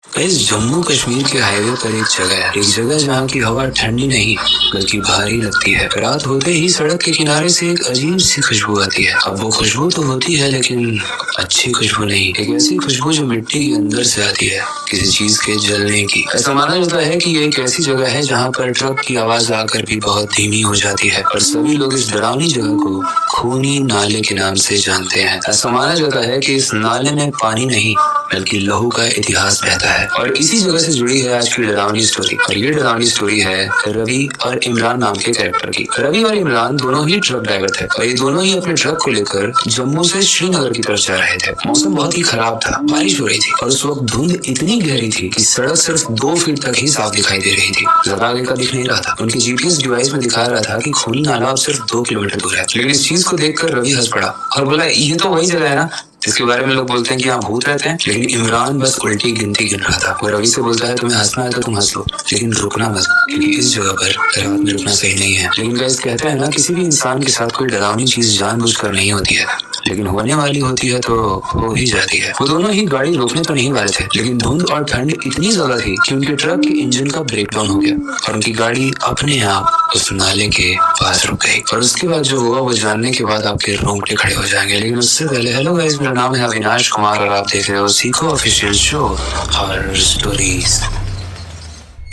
इस जम्मू कश्मीर के हाईवे पर एक जगह जहाँ की हवा ठंडी नहीं बल्कि भारी लगती है। रात होते ही सड़क के किनारे से एक अजीब सी खुशबू आती है। अब वो खुशबू तो होती है लेकिन अच्छी खुशबू नहीं, एक ऐसी खुशबू जो मिट्टी के अंदर से आती है, किसी चीज के जलने की। ऐसा माना जाता है कि ये एक ऐसी जगह है जहाँ पर ट्रक की आवाज आकर भी बहुत धीमी हो जाती है और सभी लोग इस डरावनी जगह को खूनी नाले के नाम से जानते हैं। ऐसा माना जाता है कि इस नाले में पानी नहीं बल्कि लहू का इतिहास बहता है। और इसी जगह से जुड़ी है आज की डरावनी स्टोरी। और ये डरावनी स्टोरी है रवि और इमरान नाम के कैरेक्टर की। रवि और इमरान दोनों ही ट्रक ड्राइवर थे और ये दोनों ही अपने ट्रक को लेकर जम्मू से श्रीनगर की तरफ जा रहे थे। मौसम बहुत ही खराब था, बारिश हो रही थी और उस वक्त धुंध इतनी गहरी थी कि सड़क सिर्फ 2 फीट तक ही साफ दिखाई दे रही थी, ज्यादा आगे का दिख नहीं रहा था। उनके जीपीएस डिवाइस में दिखा रहा था कि खूनी नाला अब सिर्फ 2 किलोमीटर दूर है। लेकिन इस चीज को देखकर रवि हंस पड़ा और बोला, ये तो वही जगह है ना जिसके बारे में लोग बोलते हैं कि यहाँ भूत रहते हैं। लेकिन इमरान बस उल्टी गिनती गिन रहा था। वो रवि से बोलता है, तुम्हें हंसना है तो तुम हंस लो लेकिन रुकना मत, क्योंकि इस जगह पर रात में रुकना सही नहीं है। लेकिन गाइस कहते हैं ना, किसी भी इंसान के साथ कोई डरावनी चीज जानबूझकर नहीं होती है, लेकिन होने वाली होती है तो हो ही जाती है। वो दोनों ही गाड़ी रोकने तो नहीं वाले थे, लेकिन धुंध और ठंड इतनी ज्यादा थी कि उनके ट्रक के इंजन का ब्रेकडाउन हो गया और उनकी गाड़ी अपने आप उस नाले के पास रुक गई। और उसके बाद जो हुआ वो जानने के बाद आपके रोंगटे खड़े हो जाएंगे। लेकिन उससे पहले, हेलो गाइस, मेरा नाम है अविनाश कुमार और आप देख रहे हो सीखो ऑफिशियल शो हॉरर स्टोरीज।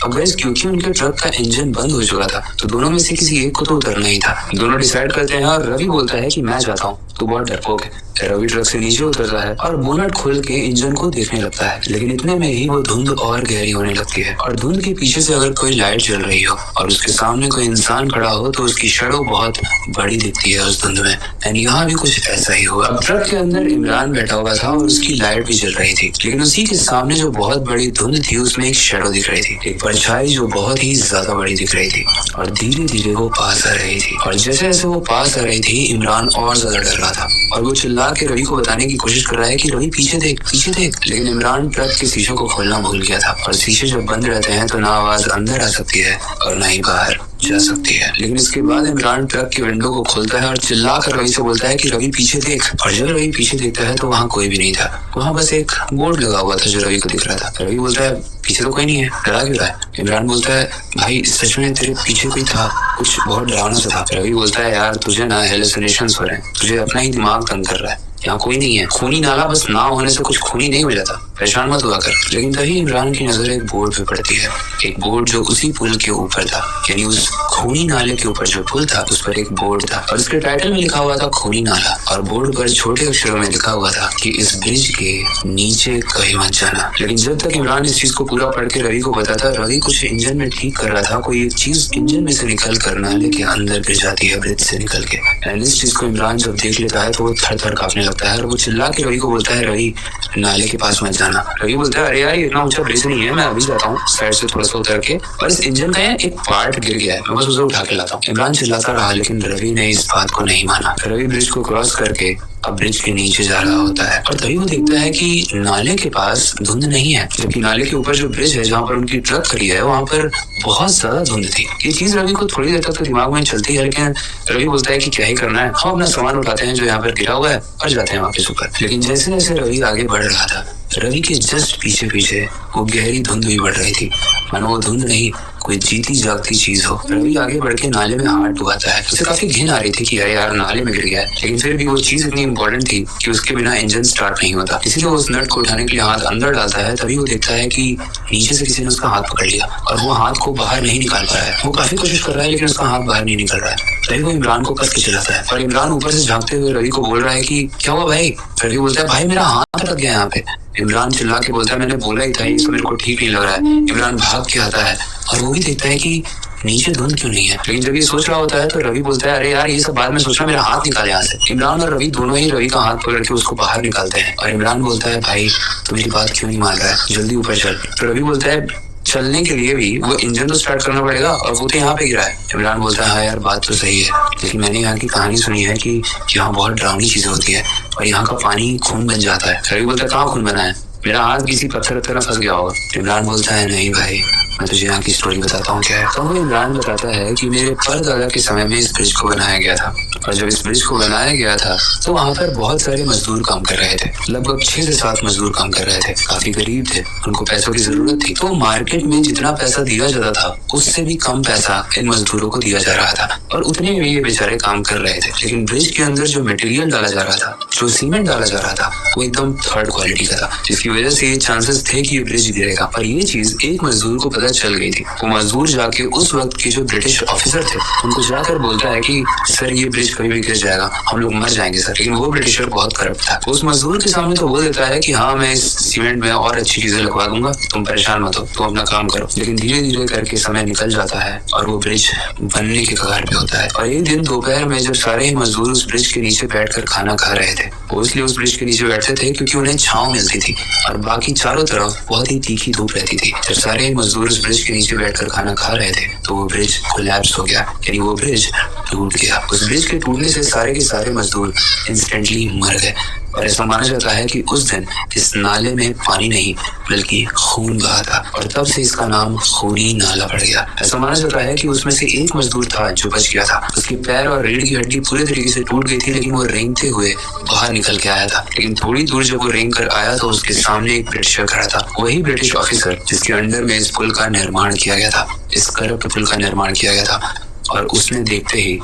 अब गाइस, क्योंकि उनके ट्रक का इंजन बंद हो चुका था तो दोनों में से किसी एक को तो उतरना ही था। दोनों डिसाइड करते हैं और रवि बोलता है कि मैं जाता हूँ, तू बहुत डरपोक है। रवि ट्रक से नीचे उतरता है और बोनट खोल के इंजन को देखने लगता है। लेकिन इतने में ही वो धुंध और गहरी होने लगती है और धुंध के पीछे से अगर कोई लाइट जल रही हो और उसके सामने कोई इंसान खड़ा हो तो उसकी शैडो बहुत बड़ी दिखती है उस धुंध में। एंड यहाँ भी कुछ ऐसा ही हुआ। अब ट्रक के अंदर इमरान बैठा हुआ था और उसकी लाइट भी जल रही थी, लेकिन उसी के सामने जो बहुत बड़ी धुंध थी उसमें एक शैडो दिख रही थी, एक परछाई जो बहुत ही ज्यादा बड़ी दिख रही थी और धीरे धीरे वो पास आ रही थी। और जैसे जैसे वो पास आ रही थी इमरान और ज्यादा डर रहा था और वो चिल्ला के रवि को बताने की कोशिश कर रहा है कि रवि पीछे देख, पीछे देख। लेकिन इमरान ट्रक के शीशों को खोलना भूल गया था और शीशे जब बंद रहते हैं तो ना आवाज अंदर आ सकती है और ना ही बाहर जा सकती है। लेकिन इसके बाद इमरान ट्रक के विंडो को खोलता है और चिल्ला कर रवि से बोलता है कि रवि पीछे देख। और जब रवि पीछे देखता है तो वहाँ कोई भी नहीं था, वहाँ बस एक बोर्ड लगा हुआ था जो रवि को दिख रहा था। रवि बोलता है, पीछे तो कोई नहीं है, डरा क्यों रहा है? इमरान बोलता है, भाई सच में तेरे पीछे कोई था, कुछ बहुत डरावना सा था। रवि बोलता है, यार तुझे ना हेलुसिनेशंस हो रहे हैं, तुझे अपना ही दिमाग तंग कर रहा है, यहाँ कोई नहीं है। खूनी नाला बस ना होने से कुछ खूनी नहीं हो जाता, परेशान मत हुआ कर। लेकिन तभी इमरान की नजर एक बोर्ड पे पड़ती है, एक बोर्ड जो उसी पुल के ऊपर था, यानी उस खूनी नाले के ऊपर जो पुल था उस पर एक बोर्ड था और उसके टाइटल में लिखा हुआ था खूनी नाला। और बोर्ड पर छोटे अक्षरों में लिखा हुआ था कि इस ब्रिज के नीचे कहीं मत जाना। लेकिन जब तक इमरान इस चीज को पूरा पढ़ के रवि को बताता, रवि कुछ इंजन में ठीक कर रहा था, कोई एक चीज इंजन में से निकल कर नाले के अंदर गिर जाती है ब्रिज से निकल के। एंड इस चीज को इमरान जब देख लेता है तो वो थर थर कांपने लगता है और वो चिल्ला के रवि को बोलता है, रवि नाले के पास मत जाना। रवि बोलता है, अरे यार इतना ऊंचा ब्रिज नहीं है, मैं अभी जाता हूँ साइड से थोड़ा सा उतर के, और इस इंजन का एक पार्ट गिर गया है, मैं बस उसे उठा के लाता हूँ। इमरान चिल्लाता रहा लेकिन रवि ने इस बात को नहीं माना। रवि ब्रिज को क्रॉस करके अब ब्रिज के नीचे जा रहा होता है और तभी वो देखता है कि नाले के पास धुंध नहीं है, जबकि नाले के ऊपर जो ब्रिज है जहाँ पर उनकी ट्रक खड़ी है वहाँ पर बहुत ज्यादा धुंध थी। ये चीज रवि को थोड़ी देर तक तो दिमाग में चलती है, लेकिन रवि बोलता है कि क्या ही करना है, हम अपना सामान उठाते हैं जो यहाँ पर गिरा हुआ है और जाते हैं वापस ऊपर। लेकिन जैसे जैसे रवि आगे बढ़ रहा था, रवि के जस्ट पीछे पीछे वो गहरी धुंध भी बढ़ रही थी, मानो वो धुंध नहीं कोई जीती जागती चीज हो। रवि आगे बढ़ के नाले में हाथ डुबाता है, उसे काफी घिन आ रही थी कि अरे यार नाले में गिर गया है, लेकिन फिर भी वो चीज इतनी इंपॉर्टेंट थी कि उसके बिना इंजन स्टार्ट नहीं होता। इसीलिए वो उस नट को उठाने के लिए हाथ अंदर डालता है। तभी वो देखता है कि नीचे से किसी ने उसका हाथ पकड़ लिया और वो हाथ को बाहर नहीं निकाल पा रहा है। वो काफी कोशिश कर रहा है लेकिन उसका हाथ बाहर नहीं निकल रहा है। तभी वो इमरान को कस के चिल्लाता है और इमरान ऊपर से झांकते हुए रवि को बोल रहा है कि क्या हुआ भाई? रवि बोलता है, भाई मेरा हाथ अटक गया यहाँ पे। इमरान चिल्ला के बोलता है, मैंने बोला ही था, ये तो मेरे को ठीक नहीं लग रहा है। इमरान भाग के आता है और वो भी देखता है कि नीचे धुंध क्यों नहीं है। लेकिन जब ये सोच रहा होता है तो रवि बोलता है, अरे यार ये सब बाद में सोचना, मेरा हाथ निकाले यहाँ से। इमरान और रवि दोनों ही रवि का हाथ पकड़ के उसको बाहर निकालते हैं और इमरान बोलता है, भाई तू मेरी बात क्यों नहीं मान रहा है, जल्दी ऊपर चल। तो रवि बोलता है, चलने के लिए भी वो इंजन तो स्टार्ट करना पड़ेगा और वो तो यहाँ पे गिरा है। इमरान बोलता है, हाँ यार बात तो सही है, लेकिन मैंने यहाँ की कहानी सुनी है कि यहाँ बहुत डरावनी चीजें होती है और यहाँ का पानी खून बन जाता है। रवि बोलता है, कहाँ खून बना है? मेरा हाथ किसी पत्थर में फंस गया होगा। इमरान बोलता है, नहीं भाई मैं तुझे यहाँ की स्टोरी बताता हूँ क्या है। तो वो इमरान बताता है कि मेरे परदादा के समय में इस ब्रिज को बनाया गया था, और जब इस ब्रिज को बनाया गया था तो वहाँ पर बहुत सारे मजदूर काम कर रहे थे। लगभग 6 से 7 मजदूर काम कर रहे थे। काफी गरीब थे, उनको पैसों की जरूरत थी। तो मार्केट में जितना पैसा दिया जाता था उससे भी कम पैसा इन मजदूरों को दिया जा रहा था, और उतने में ये बेचारे काम कर रहे थे। लेकिन ब्रिज के अंदर जो मटेरियल डाला जा रहा था, जो सीमेंट डाला जा रहा था, वो एकदम थर्ड क्वालिटी का था, जिसकी वजह से ये चांसेस थे कि ये ब्रिज गिरेगा। और ये चीज एक मजदूर को पता चल गई थी। वो मजदूर जाके उस वक्त के जो ब्रिटिश ऑफिसर थे उनको जाकर बोलता है कि सर ये ब्रिज कभी भी गिर जाएगा, हम लोग मर जाएंगे सर। लेकिन वो ब्रिटिशर बहुत करप्ट था। उस मजदूर के सामने तो बोल देता है कि हाँ मैं इस सीमेंट में और अच्छी चीजें लगवा दूंगा, तुम परेशान मत हो, तुम अपना काम करो। लेकिन धीरे धीरे करके समय निकल जाता है और वो ब्रिज बनने के कगार पे होता है। और एक दिन दोपहर में जब सारे मजदूर उस ब्रिज के नीचे बैठकर खाना खा रहे थे, वो इसलिए उस ब्रिज के नीचे बैठते थे क्योंकि उन्हें छांव मिलती थी और बाकी चारों तरफ बहुत ही तीखी धूप रहती थी। जब सारे मजदूर उस ब्रिज के नीचे बैठकर खाना खा रहे थे तो वो ब्रिज कोलैप्स हो गया, यानी वो ब्रिज टूट गया। उस ब्रिज के टूटने से सारे के सारे मजदूर इंस्टेंटली मर गए। और ऐसा माना जाता है कि उस दिन इस नाले में पानी नहीं बल्कि खून बहा था, और तब से इसका नाम खूनी नाला पड़ गया। ऐसा माना जाता है कि उसमें से एक मजदूर था जो बच गया था। उसके पैर और रीढ़ की हड्डी पूरे तरीके से टूट गई थी, लेकिन वो रेंगते हुए बाहर निकल के आया था। लेकिन थोड़ी दूर जब वो रेंग कर आया तो उसके सामने एक ब्रिटिशर खड़ा था, वही ब्रिटिश ऑफिसर जिसके अंडर में इस पुल का निर्माण किया गया था, इस करप्ट पुल का निर्माण किया गया था। और उसने देखते ही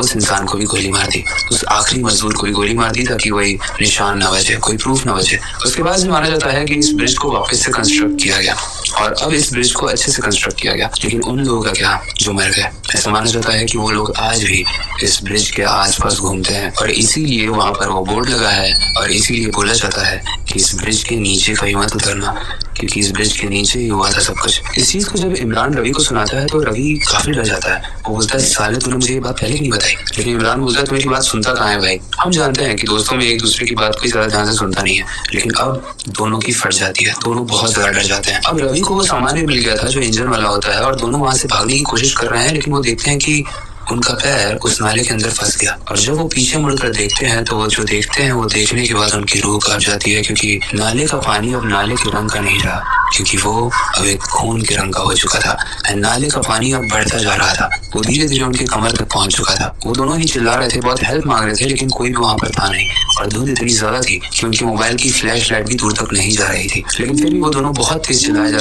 उस इंसान को भी गोली मार दी, उस आखिरी मजदूर को भी गोली मार दी ताकि वही निशान न बचे, कोई प्रूफ न बचे। उसके बाद माना जाता है कि इस ब्रिज को वापस से कंस्ट्रक्ट किया गया और अब इस ब्रिज को अच्छे से कंस्ट्रक्ट किया गया। लेकिन उन लोगों का क्या जो मर गए, ऐसा माना जाता है कि वो लोग आज भी इस ब्रिज के आसपास घूमते हैं, और इसीलिए वहाँ पर वो बोर्ड लगा है और इसीलिए बोला जाता है कि इस ब्रिज के नीचे कहीं मत उतरना, क्योंकि इस ब्रिज के नीचे ही हुआ था सब कुछ। इस चीज को जब इमरान रवि को सुनाता है तो रवि काफी डर जाता है। वो बोलता है साले तूने मुझे ये बात पहले नहीं बताई। लेकिन इमरान बोलता है तू मेरी बात सुनता कहाँ है भाई। हम जानते हैं कि दोस्तों में एक दूसरे की बात कोई ज्यादा ध्यान से सुनता नहीं है, लेकिन अब दोनों की फट जाती है, दोनों बहुत ज्यादा डर जाते हैं। अब रवि को वो सामान भी मिल गया था जो इंजन वाला होता है, और दोनों वहां से भागने की कोशिश कर रहे हैं, लेकिन वो देखते हैं कि उनका पैर उस नाले के अंदर फंस गया। और जब वो पीछे मुड़कर देखते हैं तो वो जो देखते हैं वो देखने के बाद उनकी रूह कांप जाती है, क्योंकि नाले का पानी अब नाले के रंग का नहीं रहा, क्योंकि वो अब एक खून के रंग का हो चुका था। नाले का पानी अब बढ़ता जा रहा था, वो धीरे धीरे उनके कमर तक पहुंच चुका था। वो दोनों ही चिल्ला रहे थे, बहुत हेल्प मांग रहे थे, लेकिन कोई भी वहां पर था नहीं। और धुंध इतनी ज्यादा थी कि उनके मोबाइल की फ्लैश लाइट भी दूर तक नहीं जा रही थी, लेकिन फिर भी वो दोनों बहुत तेज चिल्लाए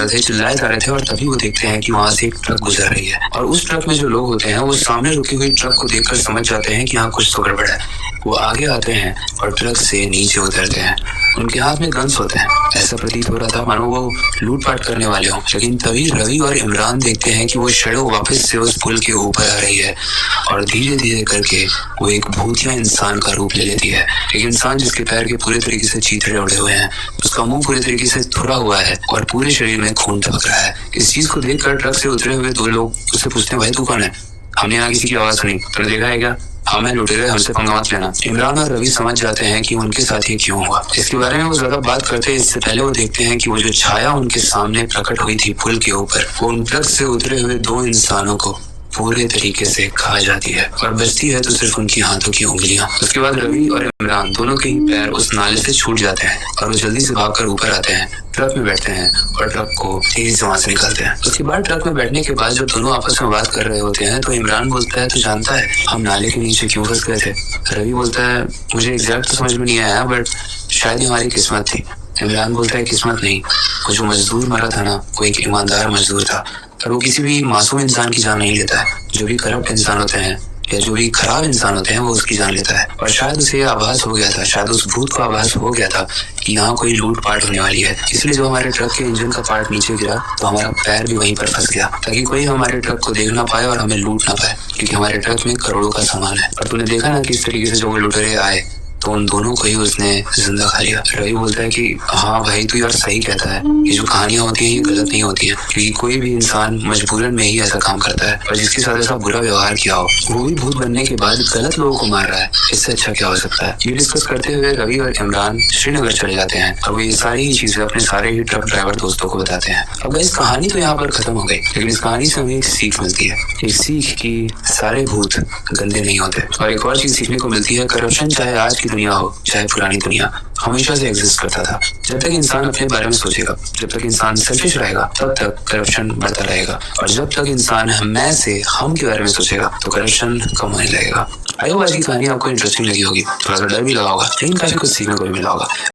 जा रहे थे। और तभी वो देखते हैं कि वहां से एक ट्रक गुजर रही है, और उस ट्रक में जो लोग होते हैं वो सामने रुकी हुई ट्रक को देखकर समझ जाते हैं कि यहाँ कुछ तो गड़बड़ है। वो आगे आते हैं और ट्रक से नीचे उतरते हैं। उनके हाथ में गन्स होते हैं, ऐसा प्रतीत हो रहा था मानो वो लूटपाट करने वाले हों। लेकिन तभी रवि और इमरान देखते हैं कि वो शैडो वापस से उस पुल के ऊपर आ रही है, और धीरे धीरे करके वो एक भूतिया इंसान का रूप ले लेती है। एक इंसान जिसके पैर के पूरे तरीके से चीथड़े उड़े हुए हैं, उसका मुंह पूरे तरीके से थुरा हुआ है और पूरे शरीर में खून टपक रहा है। इस चीज को देखकर ट्रक से उतरे हुए दो लोग उससे पूछते हैं भाई तू कौन है, हमने यहाँ किसी की आवाज सुनी, तुमने देखा है क्या? हाँ मैं लुटेरे, हमसे पंगा मत लेना। इमरान और रवि समझ जाते हैं कि उनके साथ ये क्यों हुआ। इसके बारे में वो ज्यादा बात करते हैं इससे पहले वो देखते हैं कि वो जो छाया उनके सामने प्रकट हुई थी पुल के ऊपर, वो उन ट्रक से उतरे हुए दो इंसानों को पूरे तरीके से खा जाती है, और बचती है तो सिर्फ उनकी हाथों की उंगलियां। उसके बाद रवि और इमरान दोनों के ही पैर उस नाले से छूट जाते हैं और वो जल्दी से भागकर ऊपर आते हैं, ट्रक में बैठते हैं और ट्रक को तेजी से वहां से निकालते हैं। उसके बाद ट्रक में बैठने के बाद जब दोनों आपस में बात कर रहे होते हैं तो इमरान बोलता है तू जानता है हम नाले के नीचे क्यों फंस गए थे? रवि बोलता है मुझे एग्जैक्ट तो समझ में नहीं आया, बट शायद हमारी किस्मत थी। इमरान बोलता है किस्मत नहीं, वो जो मजदूर मरा था ना वो एक ईमानदार मजदूर था, और वो किसी भी मासूम इंसान की जान नहीं लेता है। जो भी करप्ट इंसान होते हैं या जो भी खराब इंसान होते हैं वो उसकी जान लेता है। और शायद उसे आभास हो गया था, शायद उस भूत को आभास हो गया था कि यहाँ कोई लूट पाट होने वाली है, इसलिए जब हमारे ट्रक के इंजन का पार्ट नीचे गिरा तो हमारा पैर भी वहीं पर फंस गया, ताकि कोई हमारे ट्रक को देख ना पाए और हमें लूट ना पाए, क्योंकि हमारे ट्रक में करोड़ों का सामान है। और तूने देखा ना किस तरीके से जो लुटेरे आए तो उन दोनों को ही उसने जिंदा खा लिया। रवि बोलता है कि हाँ भाई तू यार सही कहता है, ये जो कहानियां होती हैं ये गलत नहीं होती हैं, क्योंकि कोई भी इंसान मजबूरन में ही ऐसा काम करता है, और जिसके साथ ऐसा बुरा व्यवहार किया हो वो भी भूत बनने के बाद गलत लोगों को मार रहा है, इससे अच्छा क्या हो सकता है। ये डिस्कस करते हुए रवि और इमरान श्रीनगर चले जाते हैं और वो ये सारी ही चीजें अपने सारे ही ट्रक ड्राइवर दोस्तों को बताते हैं। अब इस कहानी तो यहाँ पर खत्म हो गई, लेकिन इस कहानी से हमें एक सीख मिलती है, एक सीख की सारे भूत गंदे नहीं होते। और एक और चीज सीखने को मिलती है, करप्शन चाहे आज की की दुनिया हो चाहे पुरानी दुनिया, हमेशा से एग्जिस्ट करता था। जब तक इंसान अपने बारे में सोचेगा, जब तक इंसान सेल्फिश रहेगा, तब तक करप्शन बढ़ता रहेगा। और जब तक इंसान मैं से हम के बारे में सोचेगा तो करप्शन कम होने लगेगा। आई होप आज की कहानी आपको इंटरेस्टिंग लगी होगी, थोड़ा सा डर भी लगा होगा, लेकिन काफी कुछ सीखने को भी मिला होगा।